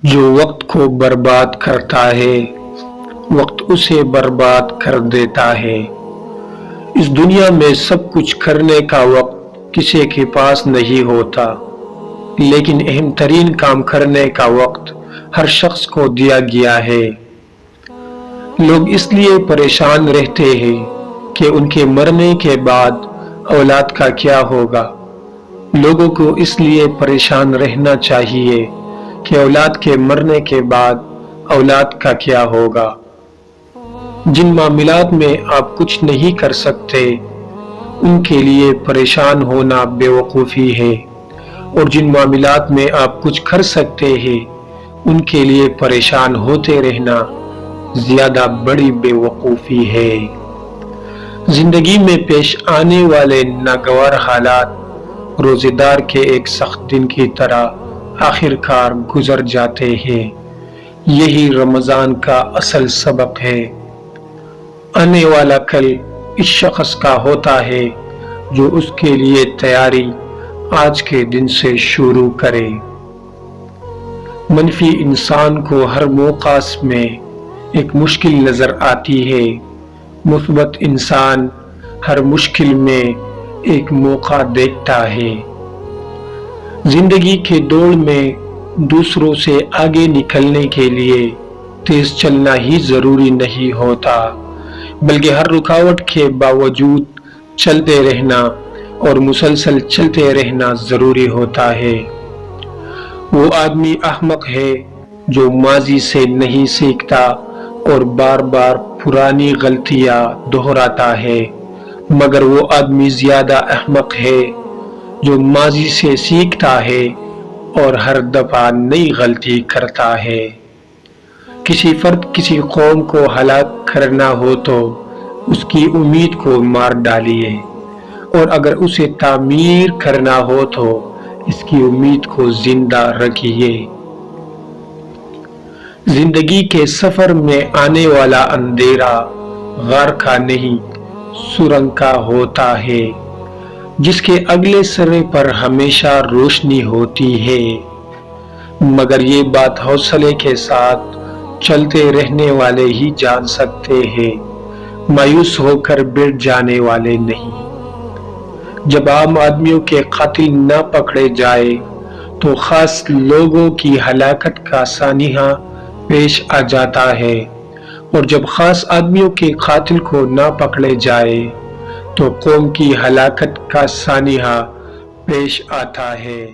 جو وقت کو برباد کرتا ہے وقت اسے برباد کر دیتا ہے۔ اس دنیا میں سب کچھ کرنے کا وقت کسی کے پاس نہیں ہوتا، لیکن اہم ترین کام کرنے کا وقت ہر شخص کو دیا گیا ہے۔ لوگ اس لیے پریشان رہتے ہیں کہ ان کے مرنے کے بعد اولاد کا کیا ہوگا۔ لوگوں کو اس لیے پریشان رہنا چاہیے کہ اولاد کے مرنے کے بعد اولاد کا کیا ہوگا۔ جن معاملات میں آپ کچھ نہیں کر سکتے ان کے لیے پریشان ہونا بے وقوفی ہے، اور جن معاملات میں آپ کچھ کر سکتے ہیں ان کے لیے پریشان ہوتے رہنا زیادہ بڑی بے وقوفی ہے۔ زندگی میں پیش آنے والے ناگوار حالات روزے دار کے ایک سخت دن کی طرح آخر کار گزر جاتے ہیں۔ یہی رمضان کا اصل سبق ہے۔ آنے والا کل اس شخص کا ہوتا ہے جو اس کے لیے تیاری آج کے دن سے شروع کرے۔ منفی انسان کو ہر موقع میں ایک مشکل نظر آتی ہے، مثبت انسان ہر مشکل میں ایک موقع دیکھتا ہے۔ زندگی کے دوڑ میں دوسروں سے آگے نکلنے کے لیے تیز چلنا ہی ضروری نہیں ہوتا، بلکہ ہر رکاوٹ کے باوجود چلتے رہنا اور مسلسل چلتے رہنا ضروری ہوتا ہے۔ وہ آدمی احمق ہے جو ماضی سے نہیں سیکھتا اور بار بار پرانی غلطیاں دہراتا ہے، مگر وہ آدمی زیادہ احمق ہے جو ماضی سے سیکھتا ہے اور ہر دفعہ نئی غلطی کرتا ہے۔ کسی فرد کسی قوم کو ہلاک کرنا ہو تو اس کی امید کو مار ڈالیے، اور اگر اسے تعمیر کرنا ہو تو اس کی امید کو زندہ رکھیے۔ زندگی کے سفر میں آنے والا اندھیرا غار کا نہیں سرنگ کا ہوتا ہے، جس کے اگلے سرے پر ہمیشہ روشنی ہوتی ہے، مگر یہ بات حوصلے کے ساتھ چلتے رہنے والے ہی جان سکتے ہیں، مایوس ہو کر بیٹھ جانے والے نہیں۔ جب عام آدمیوں کے قاتل نہ پکڑے جائے تو خاص لوگوں کی ہلاکت کا سانحہ پیش آ جاتا ہے، اور جب خاص آدمیوں کے قاتل کو نہ پکڑے جائے تو قوم کی ہلاکت کا سانحہ پیش آتا ہے۔